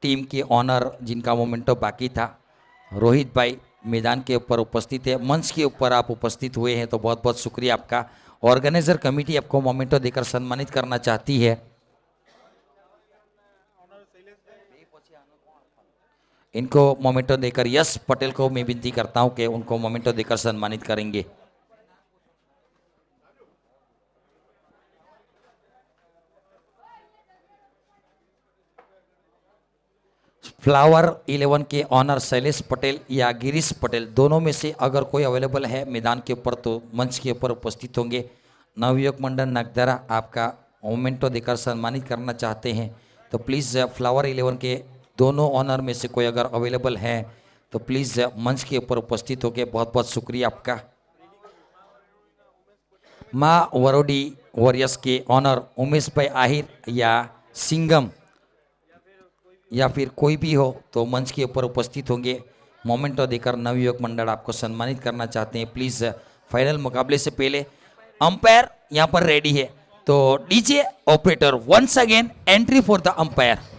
Team के honour जिनका memento बाकी था, रोहित भाई मैदान के ऊपर उपस्थित है, मंच के ऊपर आप उपस्थित हुए हैं तो बहुत बहुत शुक्रिया आपका। ऑर्गेनाइजर कमेटी आपको मोमेंटो देकर सम्मानित करना चाहती है। इनको मोमेंटो देकर यश पटेल को मैं विनती करता हूं कि उनको मोमेंटो देकर सम्मानित करेंगे। फ्लावर 11 के ऑनर शैलेश पटेल या गिरीश पटेल, दोनों में से अगर कोई अवेलेबल है मैदान के ऊपर तो मंच के ऊपर उपस्थित होंगे। नवयुवक मंडल नागदरा आपका मोमेंटो देकर सम्मानित करना चाहते हैं तो प्लीज़ फ्लावर 11 के दोनों ऑनर में से कोई अगर अवेलेबल है तो प्लीज़ मंच के ऊपर उपस्थित होकर बहुत बहुत शुक्रिया आपका। माँ वरोडी वॉरियर्स के ऑनर उमेश भाई आहिर या सिंगम या फिर कोई भी हो तो मंच के ऊपर उपस्थित होंगे। मोमेंटो देकर नवयुवक मंडल आपको सम्मानित करना चाहते हैं। प्लीज़ फाइनल मुकाबले से पहले अंपायर यहाँ पर रेडी है तो DJ operator once again entry for the umpire.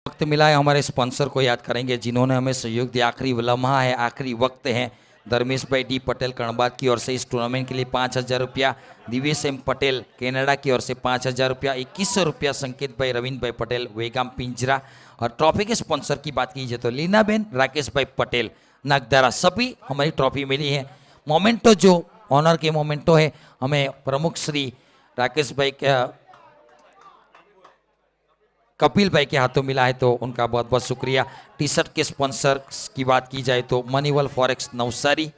वक्त मिला है हमारे स्पॉन्सर को याद करेंगे जिन्होंने हमें सहयोग दिया। आखिरी लम्हा है, आखिरी वक्त है। धर्मेश भाई डी पटेल कणबाद की ओर से इस टूर्नामेंट के लिए 5,000 रुपया, दिवेश एम पटेल कनाडा की ओर से 5,000 रुपया, 2100 रुपया संकेत भाई रविंद्र भाई पटेल वेगाम पिंजरा। और ट्रॉफी के स्पॉन्सर की बात कीजिए तो लीना बेन राकेश भाई पटेल नागदारा, सभी हमारी ट्रॉफी मिली है। मोमेंटो जो ऑनर के मोमेंटो है हमें प्रमुख श्री राकेश भाई कपिल भाई के हाथों मिला है तो उनका बहुत बहुत शुक्रिया। टी शर्ट के स्पॉन्सर की बात की जाए तो मनीवल फॉरेक्स नवसारी,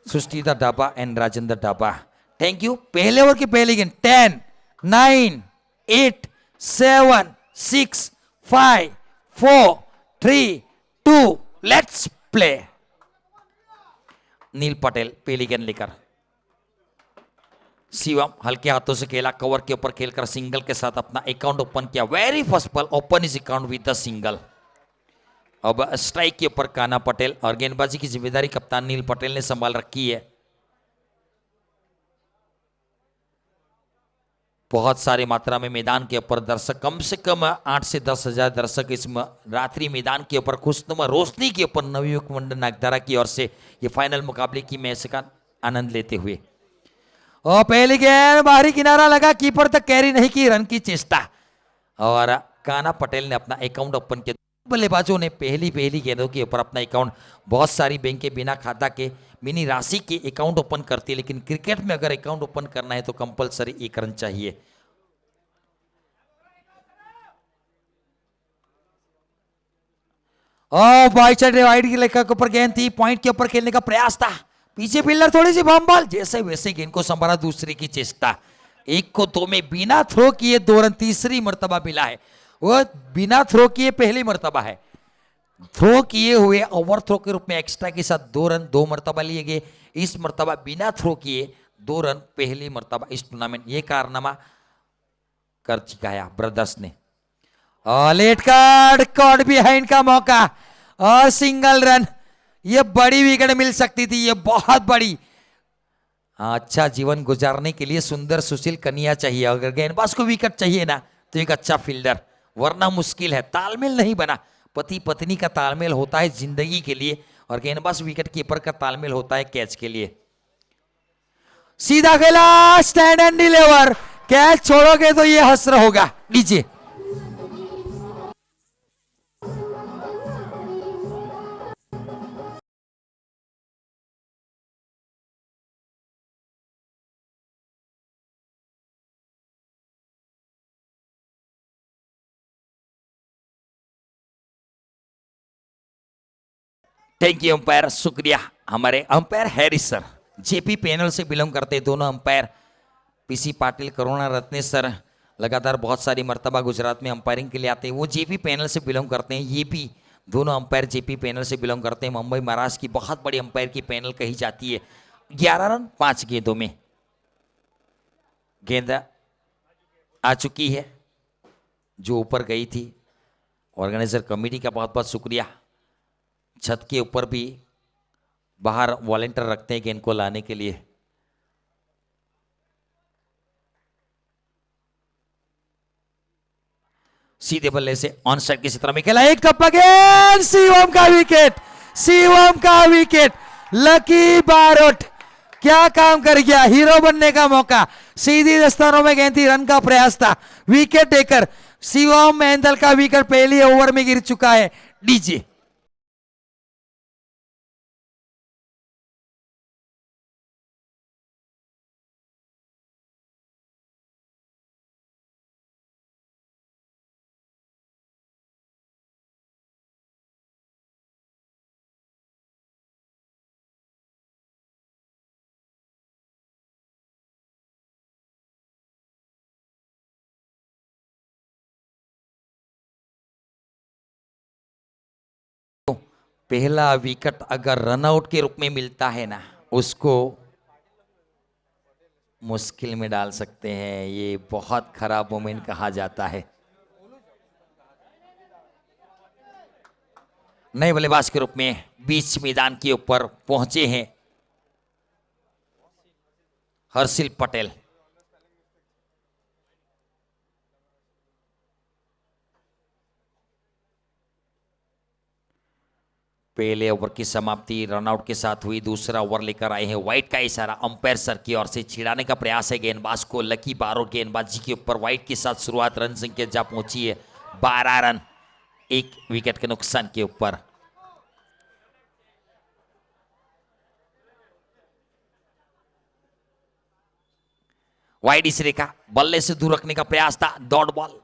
सृष्टिदा Dhaba and Rajendra Dhaba, thank you. पहले ओवर की पहली गेंद 10 9 8 7 6 5 4 3 2 लेट्स प्ले। नील पटेल पहली गेंद लेकर, शिवम हल्के हाथों से खेला, कवर के ऊपर खेलकर सिंगल के साथ अपना अकाउंट ओपन किया। Very first ball open is account with the single. अब स्ट्राइक के ऊपर काना पटेल और गेंदबाजी की जिम्मेदारी कप्तान नील पटेल ने संभाल रखी है। बहुत सारी मात्रा में मैदान के ऊपर दर्शक, कम से कम 8 से 10 हजार दर्शक इस रात्रि मैदान के ऊपर खुशनुमा रोशनी के ऊपर नवयुवक मंडल नागदारा की ओर से ये फाइनल मुकाबले की मैच का आनंद लेते हुए। और पहली गेंद बाहरी किनारा लगा, कीपर तक कैरी नहीं की, रन की चेष्टा और काना पटेल ने अपना अकाउंट ओपन किया। बल्लेबाजों ने पहली गेंदों के ऊपर अपना अकाउंट, बहुत सारी बैंक बिना खाता के मिनी राशि के अकाउंट ओपन करती है, लेकिन क्रिकेट में अगर अकाउंट ओपन करना है तो कंपलसरी 1 रन चाहिए। और बाई साइड वाइड के ऊपर गेंद थी, पॉइंट के ऊपर खेलने का प्रयास था, पीछे फील्डर थोड़ी सी बम बॉल, जैसे वैसे गेंद को संभाला, दूसरे की चेष्टा। 1 को 2 में बिना थ्रो किए 2 रन, तीसरी मर्तबा मिला है। वो बिना थ्रो किए पहली मर्तबा है, थ्रो किए हुए ओवर थ्रो के रूप में एक्स्ट्रा के साथ 2 रन 2 मर्तबा लिए गए। इस मर्तबा बिना थ्रो किए 2 रन पहली मर्तबा इस टूर्नामेंट ये कारनामा कर चिकाया ब्रदर्स ने। लेट कार्ड कॉर्ड बिहाइंड का मौका और सिंगल रन, ये बड़ी विकेट मिल सकती थी, ये बहुत बड़ी। अच्छा जीवन गुजारने के लिए सुंदर सुशील कन्या चाहिए, अगर गेंदबाज को विकेट चाहिए ना तो एक अच्छा फील्डर, वरना मुश्किल है। तालमेल नहीं बना, पति पत्नी का तालमेल होता है जिंदगी के लिए और गेंदबाज विकेट कीपर का तालमेल होता है कैच के लिए। सीधा खेला, स्टैंड एंड डिलीवर, कैच छोड़ोगे तो ये हसर होगा। नीचे थैंक यू अंपायर, शुक्रिया हमारे umpire Harris sir, JP panel से बिलोंग करते दोनों अंपायर पीसी पाटिल, करुणा रत्नेसर लगातार बहुत सारी मर्तबा गुजरात में अंपायरिंग के लिए आते हैं, वो जेपी पैनल से बिलोंग करते हैं। ये भी दोनों अंपायर जेपी पैनल से बिलोंग करते हैं। मुंबई महाराष्ट्र की बहुत बड़ी अंपायर की पैनल कही जाती है। 11 रन 5 गेंदों में गेंद आ चुकी है जो ऊपर गई थी। ऑर्गेनाइजर कमेटी का बहुत बहुत शुक्रिया। छत के ऊपर भी बाहर वॉलंटियर रखते हैं गेंद को लाने के लिए। सीधे बल्ले से ऑन साइड की क्षेत्र में खेला, एक टप्पा गेंद, शिवम का विकेट, शिवम का विकेट। लकी बारोट क्या काम कर गया, हीरो बनने का मौका। सीधी दस्तानों में गेंद थी, रन का प्रयास था, विकेट टेकर शिवम मेहंदल का विकेट पहली ओवर में गिर चुका है। डीजे पहला विकेट अगर रनआउट के रूप में मिलता है ना, उसको मुश्किल में डाल सकते हैं। ये बहुत खराब मोमेंट कहा जाता है। नए बल्लेबाज के रूप में बीच मैदान के ऊपर पहुंचे हैं हर्षिल पटेल। पहले ओवर की समाप्ति रनआउट के साथ हुई। दूसरा ओवर लेकर आए हैं, वाइट का इशारा अंपायर सर की ओर से छिड़ाने का प्रयास है गेंदबाज को। लकी बारोट गेंदबाजी के ऊपर वाइट के साथ शुरुआत, रन संख्या जा पहुंची है 12 रन, 1 विकेट के नुकसान के ऊपर। वाइड इस रेखा बल्ले से दूर रखने का प्रयास था, डॉट बॉल।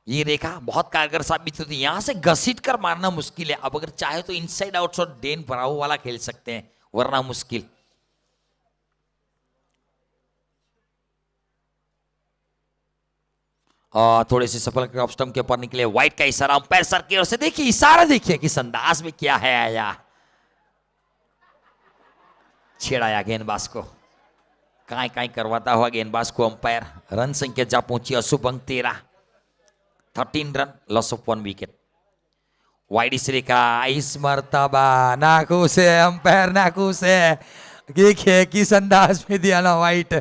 ये रेखा बहुत कारगर साबित होती है, यहां से घसीट कर मारना मुश्किल है। अब अगर चाहे तो इनसाइड आउटसाइड डेन ब्रावो वाला खेल सकते हैं, वरना मुश्किल। थोड़े से सफल ऑफ स्टंप के ऊपर निकले, व्हाइट का इशारा अंपायर सर की ओर से। देखिए इशारा, देखिए किस अंदाज में क्या है आया, छेड़ाया गेंदबाज को, काय काय करवाता हुआ गेंदबाज को अंपायर। रन संख्या जा पहुंची अशुभ अंक 13, 13 run, loss of 1 wicket. Wide इस रेखा इस मर्तबा नाखुश है अंपायर, नाखुश है। देखिए किस अंदाज में दिया ना वाइट,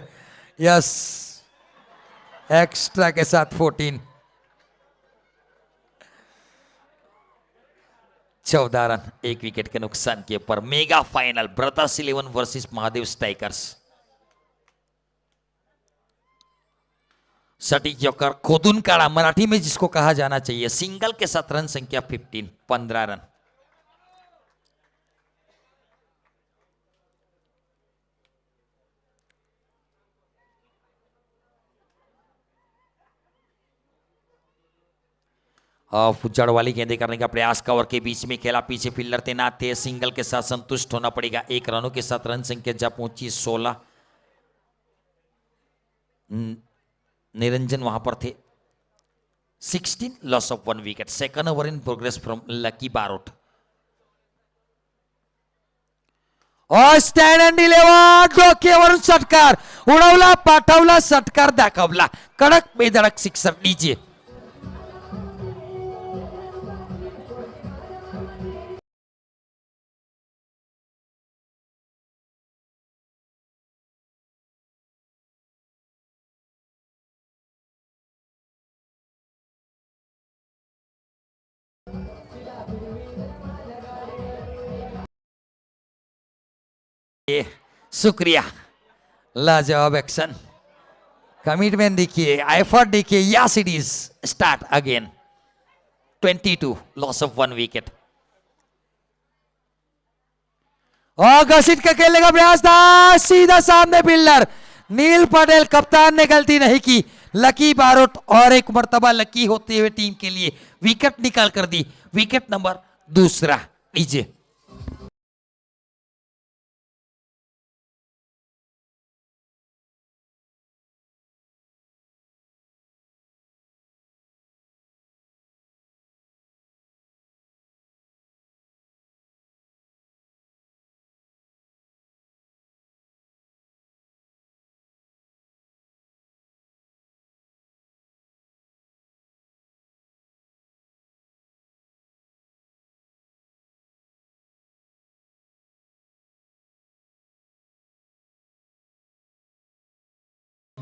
यस, एक्स्ट्रा के साथ 14, 14 रन, 1 विकेट के नुकसान के ऊपर। Mega final brothers 11 versus Mahadev strikers. सटीक जॉकर खोदून काढ़ा, मराठी में जिसको कहा जाना चाहिए। सिंगल के साथ रन संख्या 15, 15 रन। फुज्जड़ वाली गेंदे करने का प्रयास, कवर के बीच में खेला, पीछे फील्डर तैनात थे। सिंगल के साथ संतुष्ट होना पड़ेगा। 1 रनों के साथ रन संख्या जा पहुंची 16। निरंजन वहां पर थे। 16, loss of 1 wicket. Second over in progress from lucky Barot. और स्टँड अँड डिलिव्हर, डोक्यावरून षटकार उडवला, पाठवला, षटकार दाखवला, कडक बेधडक सिक्सर। डीजे शुक्रिया, लाजवाब एक्शन, कमिटमेंट देखिए, एफर्ट देखिए। Yes it is start again. 22, loss of 1 wicket. और घसीट के खेलने का प्रयास था, सीधा सामने फील्डर नील पटेल कप्तान ने गलती नहीं की। लकी बारोट और एक मर्तबा लकी होते हुए टीम के लिए विकेट निकाल कर दी। Wicket number 2। डीजे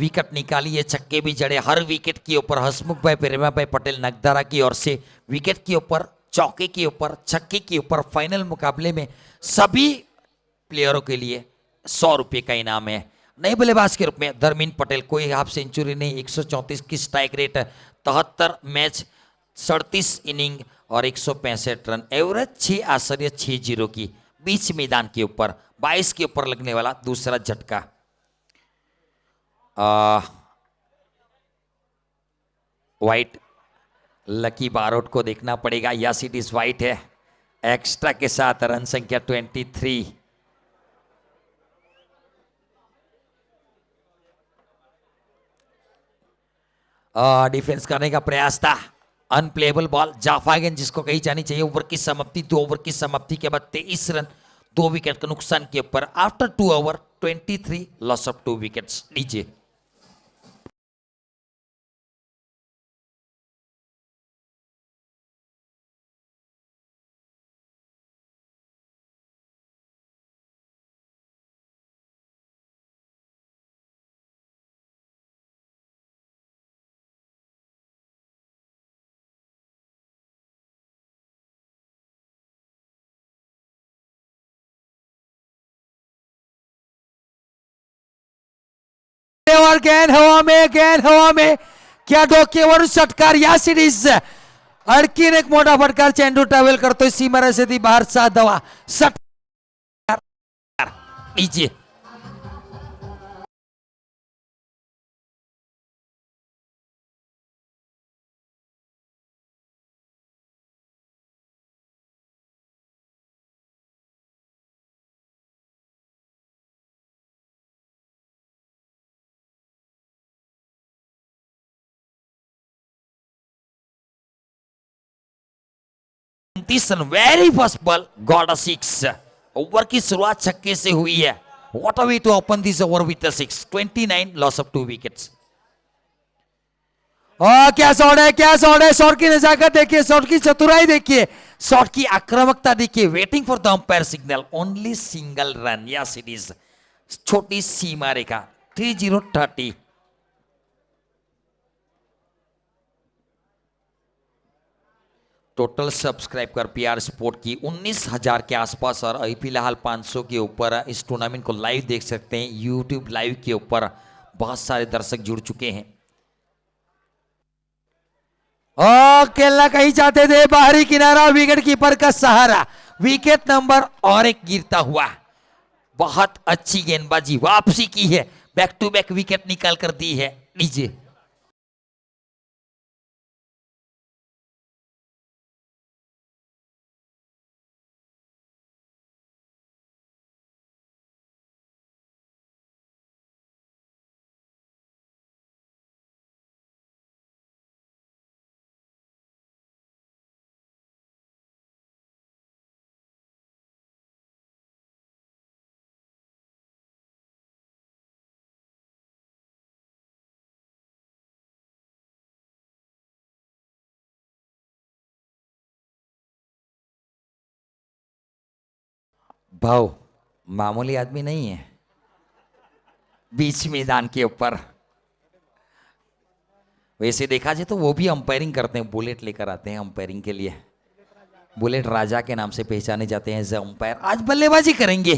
विकेट निकाली है, छक्के भी जड़े हर विकेट के ऊपर। हसमुख भाई प्रेमा भाई पटेल नगदारा की ओर से विकेट के ऊपर, चौके के ऊपर, छक्के के ऊपर फाइनल मुकाबले में सभी प्लेयरों के लिए 100 रुपये का इनाम है। नए बल्लेबाज के रूप में धर्मेंद्र पटेल, कोई हाफ सेंचुरी नहीं, 134 की स्ट्राइक रेट, 73 मैच, 37 इनिंग और 165 रन, एवरेज 6 आश्चर्य 6-0 की। बीच मैदान के ऊपर 22 के ऊपर लगने वाला दूसरा झटका। व्हाइट लकी बारोट को देखना पड़ेगा, यस इट इज व्हाइट है, एक्स्ट्रा के साथ रन संख्या 23। डिफेंस करने का प्रयास था, अनप्लेबल बॉल, जाफा गेंद जिसको कही जानी चाहिए। ओवर की समाप्ति, 2 ओवर की समाप्ति के बाद 23 रन, 2 विकेट के नुकसान के ऊपर। After 2 over 23 loss of 2 wickets. नीचे और गेंद हवा में, गेंद हवा में, क्या डोकेवरून षटकार या सिरीज आणखीन एक मोठा फटकार, चेंडू ट्रॅव्हल करतोय सीमारेषेची बाहेरचा धावा, षटकार नीचे। Very first ball got a 6। Over की शुरुआत छक्के से हुई है। What a way to open this over with a 6। 29 loss of 2 wickets. क्या शॉट है, क्या शॉट है, शॉट की नजाकत देखिए, शॉट की चतुराई देखिए, शॉट की आक्रामकता देखिए। Waiting for the umpire signal, only single run या सीरीज, छोटी सीमा रेखा 30-30। टोटल सब्सक्राइबर पीआर स्पोर्ट की 19,000 के आसपास और अभी फिलहाल 500 के ऊपर इस टूर्नामेंट को लाइव देख सकते हैं। यूट्यूब लाइव के ऊपर बहुत सारे दर्शक जुड़ चुके हैं। खेलना कहीं चाहते थे, बाहरी किनारा, विकेट कीपर का सहारा, विकेट नंबर और एक गिरता हुआ। बहुत अच्छी गेंदबाजी, वापसी की है, बैक टू बैक विकेट निकाल कर दी है। लीजिए भाव मामूली आदमी नहीं है। बीच मैदान के ऊपर वैसे देखा जाए तो वो भी अंपायरिंग करते हैं, बुलेट लेकर आते हैं अंपायरिंग के लिए। बुलेट राजा के नाम से पहचाने जाते हैं अंपायर। आज बल्लेबाजी करेंगे,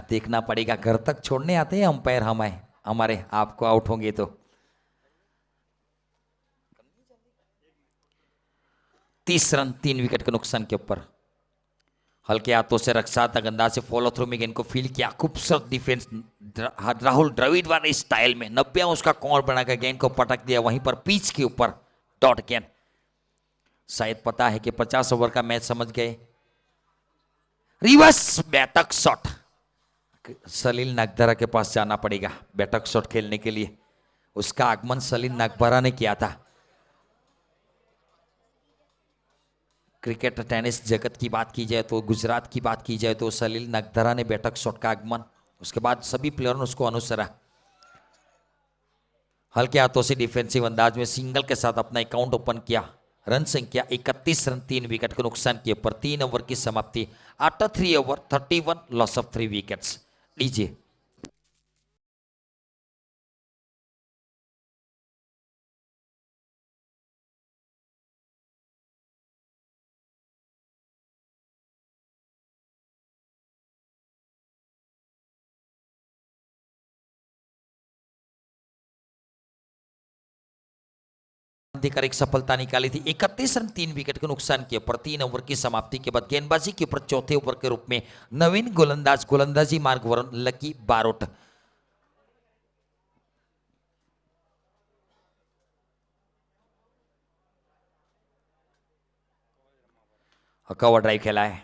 देखना पड़ेगा। घर तक छोड़ने आते हैं अंपायर हमारे आपको आउट होंगे तो। 30 रन, 3 विकेट के नुकसान के ऊपर। हल्के हाथों से रक्षात्मक अंदाज से फॉलो थ्रू में गेंद को फील किया, खूबसूरत डिफेंस राहुल द्रविड़ वाले स्टाइल में। 90 उसका कॉर्नर बनाकर गेंद को पटक दिया, वहीं पर पिच के ऊपर डॉट गेंद। शायद पता है कि 50 ओवर का मैच समझ गए। रिवर्स बैटक शॉट, सलील नागधरा के पास जाना पड़ेगा बैटक शॉट खेलने के लिए। उसका आगमन सलील नागधरा ने किया था। क्रिकेट टेनिस जगत की बात की जाए तो, गुजरात की बात की जाए तो सलील नागधरा ने बैटक शॉट का आगमन, उसके बाद सभी प्लेयरों ने उसको अनुसरा। हल्के हाथों से डिफेंसिव अंदाज में सिंगल के साथ अपना अकाउंट ओपन किया। रन संख्या 31 रन, 3 विकेट के नुकसान के ऊपर। 3 ओवर की समाप्ति। After 3 over 31 loss of 3 wickets. लीजिए देकर एक सफलता निकाली थी। 31 रन 3 विकेट के नुकसान के ऊपर 3 ओवर की समाप्ति के बाद गेंदबाजी के ऊपर चौथे ओवर के रूप में नवीन गोलंदाजी मार्ग Varun lucky Barot. Cover drive खेला है,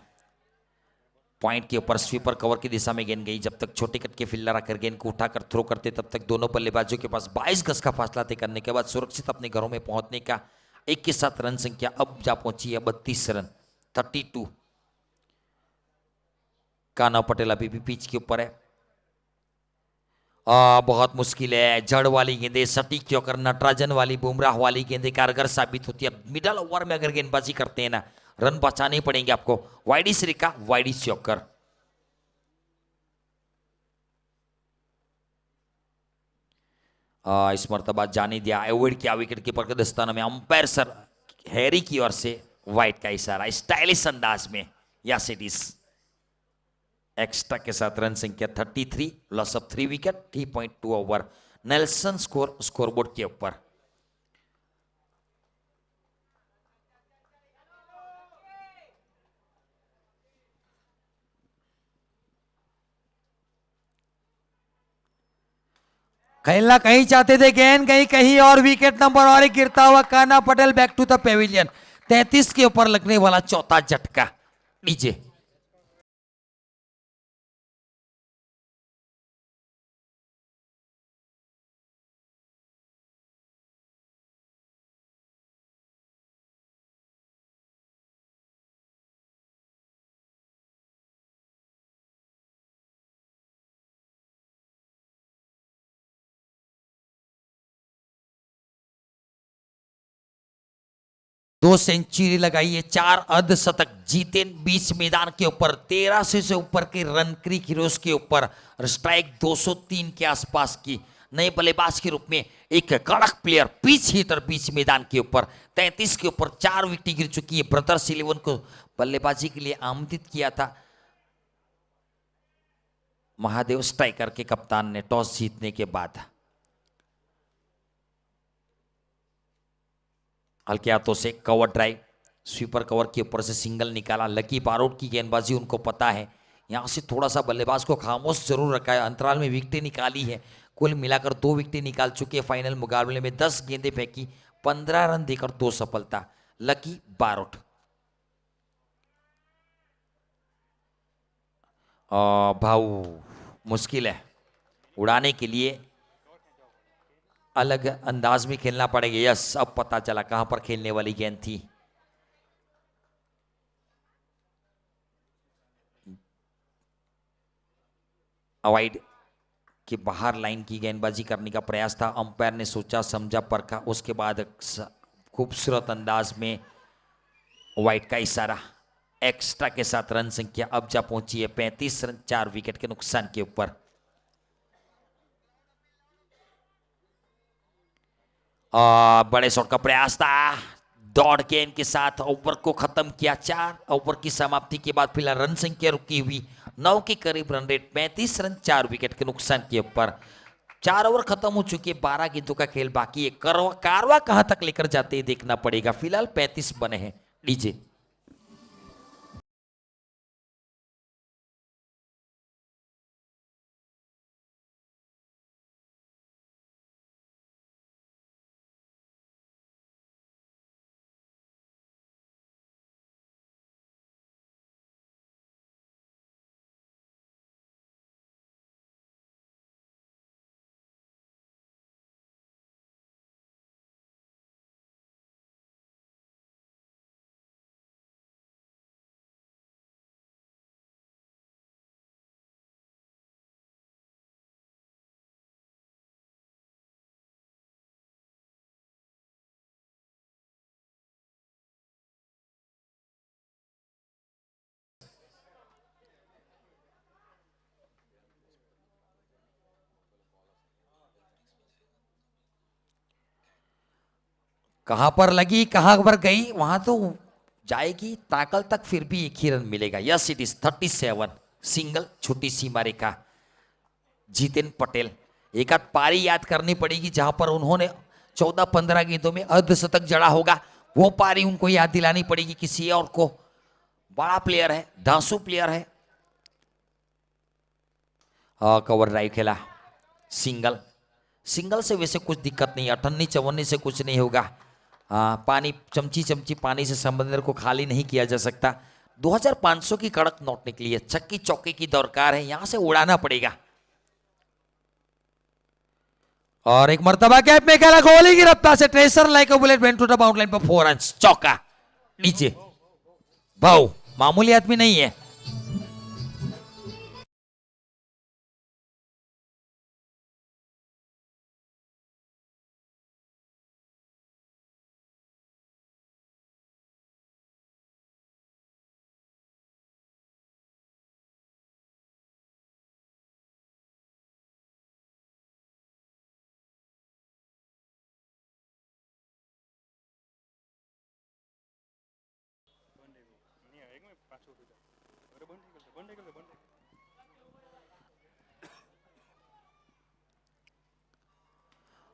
पॉइंट के ऊपर स्वीपर कवर की दिशा में गेंद गई। जब तक छोटे कट के फील्डर आकर गेंद को उठाकर थ्रो करते तब तक दोनों बल्लेबाजों के पास 22 गज का फासला तय करने के बाद सुरक्षित अपने घरों में पहुंचने का एक के साथ रन संख्या अब जा पहुंची है 32 रन 32। कान्हा पटेल अभी भी पिच के ऊपर है। बहुत मुश्किल है, जड़ वाली गेंदे सटीक के होकर नटराजन वाली बुमराह वाली गेंदे कारगर साबित होती है। मिडल ओवर में अगर गेंदबाजी करते हैं ना, रन बचाने पड़ेंगे आपको। वाइडी श्रीका, वाइडी चौकर। इस मरतबा जाने दिया अवॉइड किया विकेट कीपर के दस्तानों में। अंपायर सर हैरी की ओर से वाइड का इशारा स्टाइलिश अंदाज में। यस इट इज एक्स्ट्रा के साथ रन संख्या 33, loss of 3 wicket 3.2 over. Nelson scoreboard के ऊपर। खेलना कहीं चाहते थे, गेंद कहीं कहीं और विकेट नंबर और एक गिरता हुआ Kanha Patel back to the pavilion. 33 के ऊपर लगने वाला चौथा झटका। डीजे दो सेंचुरी लगाई है, 4 अर्धशतक जीते बीच मैदान के ऊपर। 1300 से ऊपर के रन क्रिक हीरोज के ऊपर। स्ट्राइक 203 के आसपास की। नए बल्लेबाज के रूप में एक कड़क प्लेयर, पिच हिटर बीच मैदान के ऊपर। 33 के ऊपर 4 विकेट गिर चुकी है। ब्रदर्स 11 को बल्लेबाजी के लिए आमंत्रित किया था महादेव स्ट्राइकर के कप्तान ने टॉस जीतने के बाद। हल्के हाथों से कवर ड्राइव, स्वीपर कवर के ऊपर से सिंगल निकाला। लकी बारोट की गेंदबाजी उनको पता है, यहां से थोड़ा सा बल्लेबाज को खामोश जरूर रखा है। अंतराल में विकेटें निकाली है, कुल मिलाकर 2 विकेटें निकाल चुके हैं। फाइनल मुकाबले में 10 गेंदें फेंकी, 15 रन देकर 2 सफलता। लकी बारोट भाऊ मुश्किल है, उड़ाने के लिए अलग अंदाज में खेलना पड़ेगा। यस, अब पता चला कहां पर खेलने वाली गेंद थी। वाइड के बाहर लाइन की गेंदबाजी करने का प्रयास था। अंपायर ने सोचा समझा परखा, उसके बाद खूबसूरत अंदाज में वाइड का इशारा। एक्स्ट्रा के साथ रन संख्या अब जा पहुंची है 35 रन 4 विकेट के नुकसान के ऊपर। बड़े शॉट का प्रयास था, दौड़ के इनके साथ ओवर को खत्म किया। 4 ओवर की समाप्ति के बाद फिलहाल रन संख्या रुकी हुई 9 के करीब रन रेट। 35 रन 4 विकेट के नुकसान के ऊपर। 4 ओवर खत्म हो चुके, 12 गेंदों का खेल बाकी है। कारवा कहां तक लेकर जाते हैं देखना पड़ेगा। फिलहाल 35 बने हैं। डीजे कहां पर लगी कहां पर गई, वहां तो जाएगी ताकल तक, फिर भी एक ही रन मिलेगा। यस इट इज 37 सिंगल, छोटी सीमा रेखा। जितेन पटेल, एक आध पारी याद करनी पड़ेगी जहां पर उन्होंने 14-15 गेंदों में अर्धशतक जड़ा होगा, वो पारी उनको याद दिलानी पड़ेगी किसी और को। बड़ा प्लेयर है, धांसू प्लेयर है। कवर ड्राइव खेला, सिंगल। सिंगल से वैसे कुछ दिक्कत नहीं, 58-54 से कुछ नहीं होगा। पानी चमची चमची पानी से समंदर को खाली नहीं किया जा सकता। 2500 की कड़क नोट निकली है, छक्की चौके की दरकार है, यहां से उड़ाना पड़ेगा। और एक मर्तबा कैप में खेला, गोली की रफ्तार से tracer like a bullet went to the boundary line पर 4 रन्स, चौका नीचे। भाव मामूली आदमी नहीं है।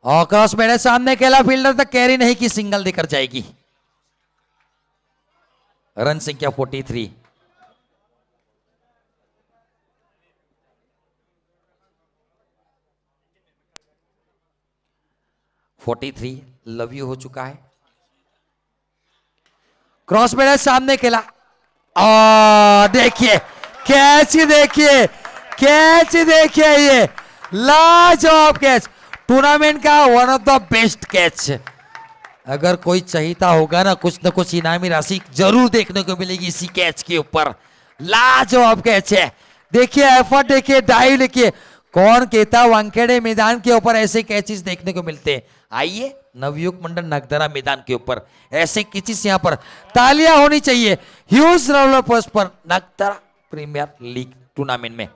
और क्रॉस मेरे सामने खेला, फील्डर तक कैरी नहीं की, सिंगल देकर जाएगी। रन संख्या 43। लव यू हो चुका है। क्रॉस मेरे सामने खेला, देखिए कैच, देखिए कैच, देखिए ये लाजवाब कैच, टूर्नामेंट का one of the best catch. अगर कोई चाहता होगा ना कुछ इनामी राशि जरूर देखने को मिलेगी इसी कैच के ऊपर। लाजवाब कैच है, देखिए एफर्ट, देखिए डाइव, देखिए। कौन कहता वानखेड़े मैदान के ऊपर ऐसे कैचेस देखने को मिलते हैं। आइए नवयुग मंडल नगदरा मैदान के ऊपर ऐसे कैचेस यहां पर तालियां होनी चाहिए। ह्यूज रोलर पोस्ट पर नगदरा प्रीमियर लीग टूर्नामेंट में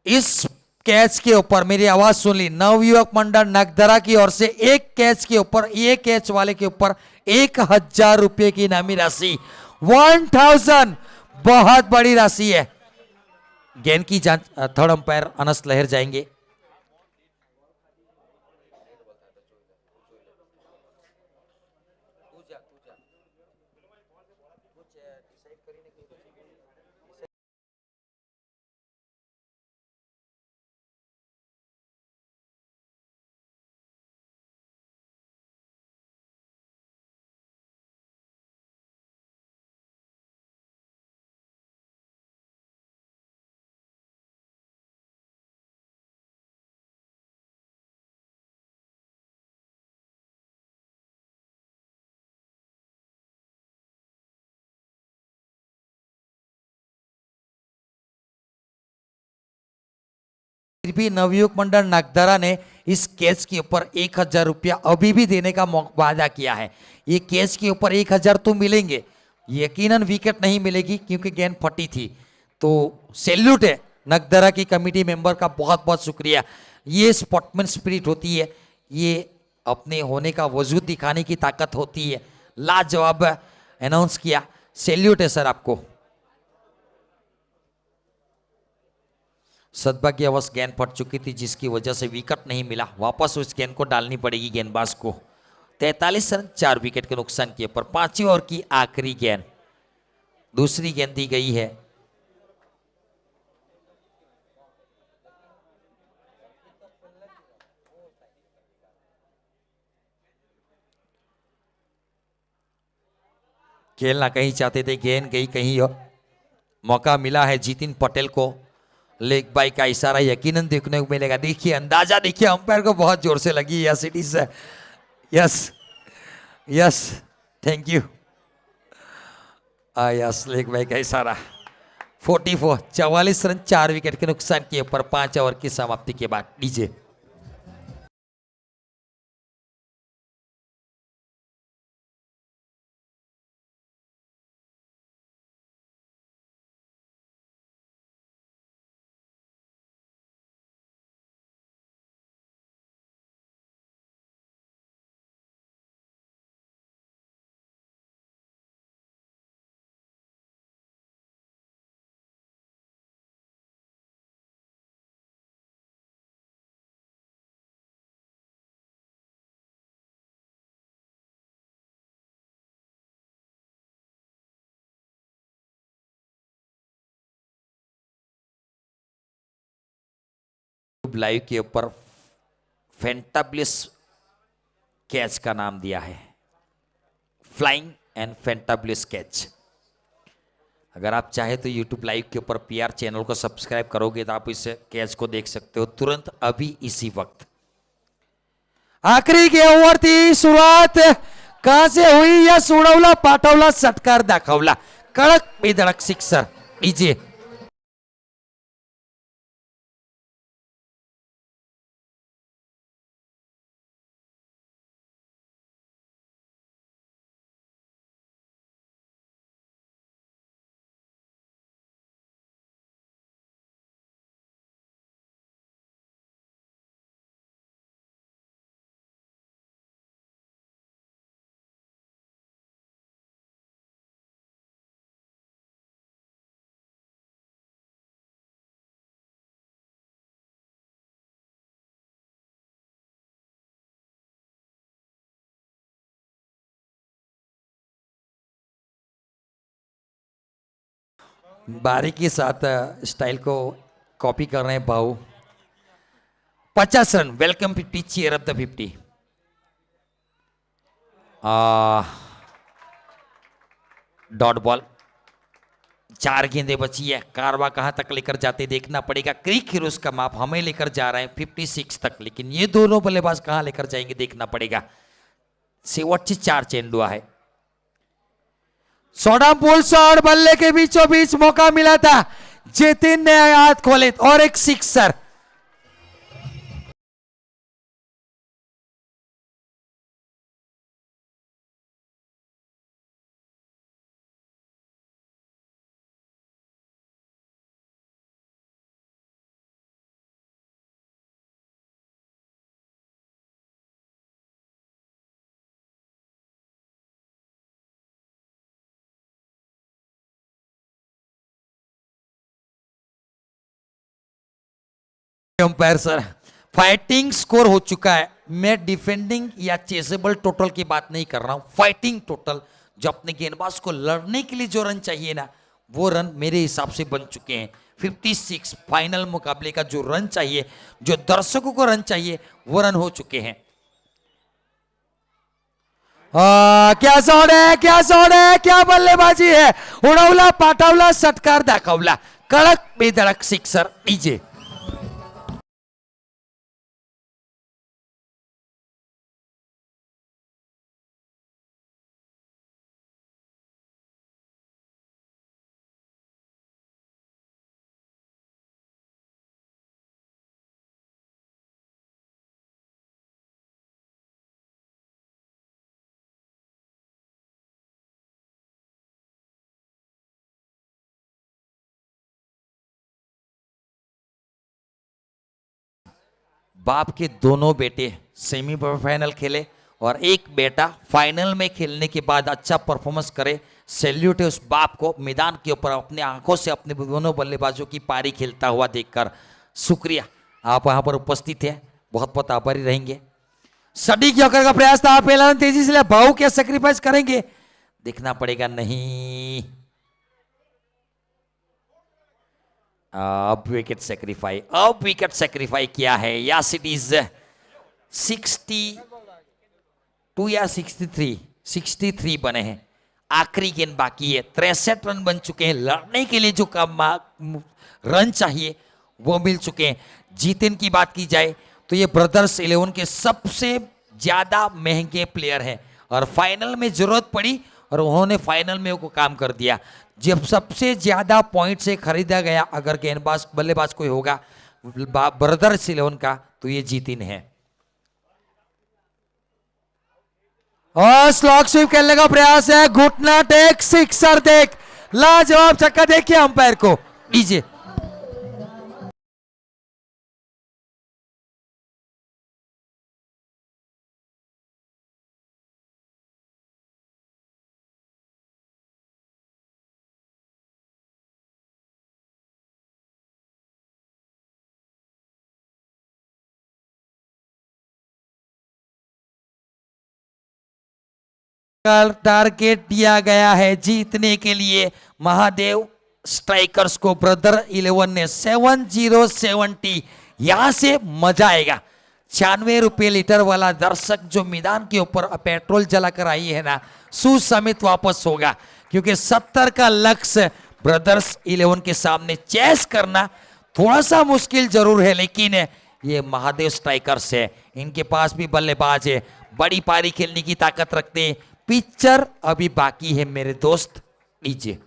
इस कैच के ऊपर मेरी आवाज सुन ली, नवयुवक मंडल नगदरा की ओर से एक कैच के ऊपर, एक कैच वाले के ऊपर 1000 रुपए की इनामी राशि, 1000, बहुत बड़ी राशि है। गेंद की जांच थर्ड अंपायर अनस लहर जाएंगे। फिर भी नवयुवक मंडल नगदरा ने इस कैच के ऊपर 1000 रुपया अभी भी देने का वादा किया है। ये कैच के ऊपर 1000 तो मिलेंगे, यकीनन विकेट नहीं मिलेगी क्योंकि गेंद फटी थी। तो सैल्यूट है नगदरा की कमेटी मेंबर का, बहुत बहुत शुक्रिया। ये स्पोर्ट्समैन स्पिरिट होती है, ये अपने होने का वजूद दिखाने की ताकत होती है। लाजवाब अनाउंस किया, सैल्यूट है सर आपको। सद्भाग्यवश गेंद फट चुकी थी जिसकी वजह से विकेट नहीं मिला, वापस उस गेंद को डालनी पड़ेगी गेंदबाज को। 43 रन 4 विकेट के नुकसान के ऊपर 5वीं ओवर की आखिरी गेंद, दूसरी गेंद दी गई है। खेलना कहीं चाहते थे, गेंद गई कहीं और। मौका मिला है जितिन पटेल को, लेग बाई का इशारा यकीनन देखने को मिलेगा। देखिए अंदाजा, देखिए अंपायर को बहुत जोर से लगी। Yes it is, yes yes, thank you. Yes, leg bye का इशारा। 44 रन 4 विकेट के नुकसान के ऊपर 5 ओवर की समाप्ति के बाद डीजे लाइव के ऊपर फैंटाब्लिस कैच का नाम दिया है, फ्लाइंग एंड फैंटाब्लिस कैच। अगर आप चाहे तो YouTube लाइव के ऊपर PR चैनल को सब्सक्राइब करोगे तो आप इस कैच को देख सकते हो तुरंत अभी इसी वक्त। आखिरी के ओव्हर ती सुरुवात कहां से हुई या सोडवला पाठवला षटकार दाखवला, कडक बेधडक सिक्सर डीजे। बारीकी साथ स्टाइल को कॉपी कर रहे हैं भाऊ। 50 run, welcome 50, cheer up the 50। Dot ball, 4 गेंदे बची है, कारवा कहां तक लेकर जाते देखना पड़ेगा। क्रिक हीरोज का माप हमें लेकर जा रहे हैं 56 तक, लेकिन ये दोनों बल्लेबाज कहां लेकर जाएंगे देखना पड़ेगा। शेवटची 4 चेंडू आहे। सोडा पुल शॉट, बल्ले के बीचों बीच मौका मिला था, जितिन ने हाथ खोले और एक sixer. Umpire sir, fighting score हो चुका है। मैं डिफेंडिंग या चेसेबल टोटल की बात नहीं कर रहा हूं, फाइटिंग टोटल। जो अपने गेंदबाज को लड़ने के लिए जो रन चाहिए ना, वो रन मेरे हिसाब से बन चुके हैं। 56 फाइनल मुकाबले का जो रन चाहिए, जो दर्शकों को रन चाहिए, वो रन हो चुके हैं। क्या शॉट है, क्या शॉट है, क्या बल्लेबाजी है। उडवला पाठवला षटकार दाखवला, कडक बेधडक सिक्सर डीजे। बाप के दोनों बेटे सेमीफाइनल खेले और एक बेटा फाइनल में खेलने के बाद अच्छा परफॉर्मेंस करे। सैल्यूट है उस बाप को, मैदान के ऊपर अपने आंखों से अपने दोनों बल्लेबाजों की पारी खेलता हुआ देखकर। शुक्रिया, आप वहां पर उपस्थित हैं, बहुत बहुत आभारी रहेंगे। सटीक यॉर्कर का प्रयास था, पहला रन तेजी से भाऊ क्या सेक्रीफाइस करेंगे देखना पड़ेगा। नहीं, अब विकेट सेक्रीफाई, अब विकेट सेक्रीफाई किया है। यस इट इज 62 या 63 बने हैं। आखिरी गेंद बाकी है, 63 रन बन चुके हैं। लड़ने के लिए जो कम रन चाहिए वो मिल चुके हैं। जितिन की बात की जाए तो ये ब्रदर्स 11 के सबसे ज्यादा महंगे प्लेयर हैं और फाइनल में जरूरत पड़ी और उन्होंने फाइनल में वो काम कर दिया। जब सबसे ज्यादा पॉइंट से खरीदा गया अगर गेंदबाज बल्लेबाज कोई होगा ब्रदर्स 11 का तो ये जितिन है। और स्लॉग स्वीप खेलने का प्रयास है, घुटना टेक सिक्सर देख, लाजवाब छक्का देखिए अंपायर को डीजे। टारगेट दिया गया है जीतने के लिए महादेव स्ट्राइकर्स को। ब्रदर 11 ने 7070 यहां से मजा आएगा। 96 रुपये लीटर वाला दर्शक जो मैदान के ऊपर पेट्रोल जलाकर आई है ना, सुसमित वापस होगा, क्योंकि 70 का लक्ष्य ब्रदर्स 11 के सामने चेस करना थोड़ा सा मुश्किल जरूर है, लेकिन ये महादेव स्ट्राइकर्स है, इनके पास भी बल्लेबाज है, बड़ी पारी खेलने की ताकत रखते हैं। पिक्चर अभी बाकी है मेरे दोस्त, लीजिए।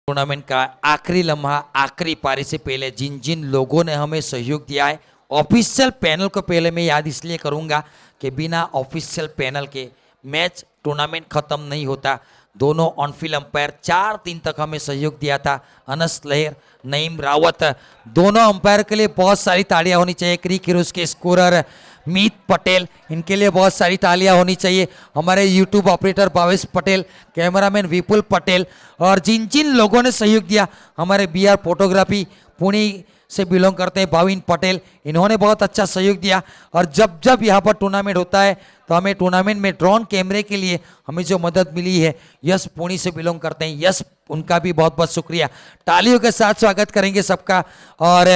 टूर्नामेंट का आखिरी लम्हा, आखिरी पारी से पहले जिन जिन लोगों ने हमें सहयोग दिया है, ऑफिशियल पैनल को पहले मैं याद इसलिए करूंगा कि बिना ऑफिशियल पैनल के मैच टूर्नामेंट खत्म नहीं होता। दोनों ऑन फील्ड अंपायर 4 दिन तक हमें सहयोग दिया था, अनस लहर, नईम रावत, दोनों अंपायर के लिए बहुत सारी तालियां होनी चाहिए। क्रिक हीरोज के स्कोरर मीत पटेल, इनके लिए बहुत सारी तालियां होनी चाहिए। हमारे YouTube operator Bhavesh Patel, cameraman Vipul Patel, और जिन जिन लोगों ने सहयोग दिया, हमारे बीआर फोटोग्राफी पुणे से बिलोंग करते हैं भाविन पटेल, इन्होंने बहुत अच्छा सहयोग दिया। और जब जब यहाँ पर टूर्नामेंट होता है तो हमें टूर्नामेंट में ड्रोन कैमरे के लिए हमें जो मदद मिली है, यश पुणे से बिलोंग करते हैं, यश, उनका भी बहुत बहुत शुक्रिया। तालियों के साथ स्वागत करेंगे सबका। और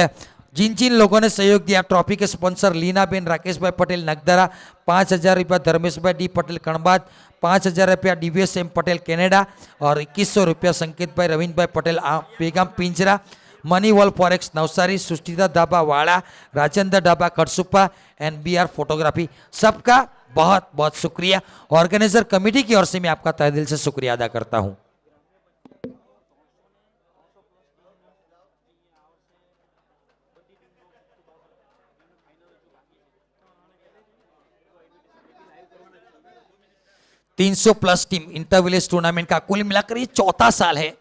जिन जिन लोगों ने सहयोग दिया, ट्रॉफी के स्पॉन्सर लीना बेन, राकेश भाई पटेल नगदरा, 5,000 रुपया धर्मेश भाई डी पटेल कणबाद, 5,000 रुपया डीवीएस एम पटेल कैनेडा, और 2100 रुपया संकेत भाई रविंद्र भाई पटेल बेगम पिंजरा, मनी वॉल फॉरेक्स नवसारी, सुष्टिता ढाबा वाड़ा, राजेंद्र ढाबा खड़सुप्पा एंड बीआर फोटोग्राफी, सबका बहुत बहुत शुक्रिया। ऑर्गेनाइजर कमेटी की ओर से मैं आपका तहे दिल से शुक्रिया अदा करता हूं। तीन 300+ टीम इंटर विलेज टूर्नामेंट का कुल मिलाकर ये चौथा साल है,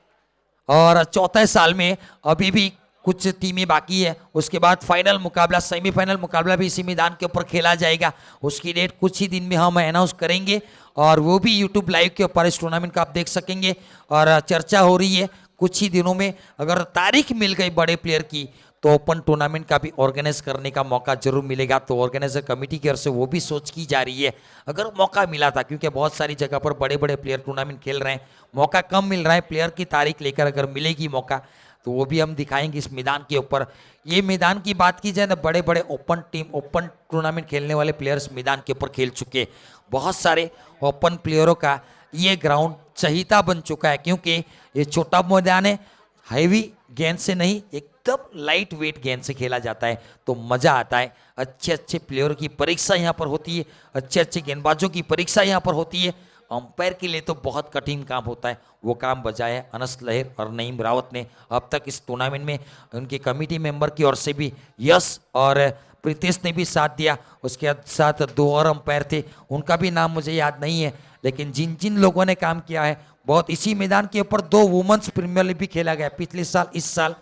और चौथे साल में अभी भी कुछ टीमें बाकी है। उसके बाद फाइनल मुकाबला, सेमीफाइनल मुकाबला भी इसी मैदान के ऊपर खेला जाएगा। उसकी डेट कुछ ही दिन में हम अनाउंस करेंगे, और वो भी यूट्यूब लाइव के ऊपर इस टूर्नामेंट का आप देख सकेंगे। और चर्चा हो रही है कुछ ही दिनों में अगर तारीख मिल गई बड़े प्लेयर की, तो ओपन टूर्नामेंट का भी ऑर्गेनाइज करने का मौका जरूर मिलेगा। तो ऑर्गेनाइजर कमेटी की ओर से वो भी सोच की जा रही है, अगर मौका मिला था, क्योंकि बहुत सारी जगह पर बड़े बड़े प्लेयर टूर्नामेंट खेल रहे हैं, मौका कम मिल रहा है, प्लेयर की तारीख लेकर अगर मिलेगी मौका, तो वो भी हम दिखाएंगे इस मैदान के ऊपर। ये मैदान की बात की जाए ना, बड़े बड़े ओपन टीम, ओपन टूर्नामेंट खेलने वाले प्लेयर्स मैदान के ऊपर खेल चुके, बहुत सारे ओपन प्लेयरों का ये ग्राउंड चहीता बन चुका है, क्योंकि ये छोटा मैदान है, हैवी गेंद से नहीं, एकदम लाइट वेट गेंद से खेला जाता है, तो मजा आता है। अच्छे अच्छे प्लेयरों की परीक्षा यहाँ पर होती है, अच्छे अच्छे गेंदबाजों की परीक्षा यहाँ पर होती है। अंपायर के लिए तो बहुत कठिन काम होता है, वो काम बजाय है अनस लहर और नईम रावत ने अब तक इस टूर्नामेंट में। उनके कमेटी मेंबर की ओर से भी यश और प्रीतेश ने भी साथ दिया। उसके साथ 2 और अंपायर थे, उनका भी नाम मुझे याद नहीं है, लेकिन जिन जिन लोगों ने काम किया है बहुत। इसी मैदान के ऊपर 2 वुमेन्स प्रीमियर लीग भी खेला गया, पिछले साल, इस साल,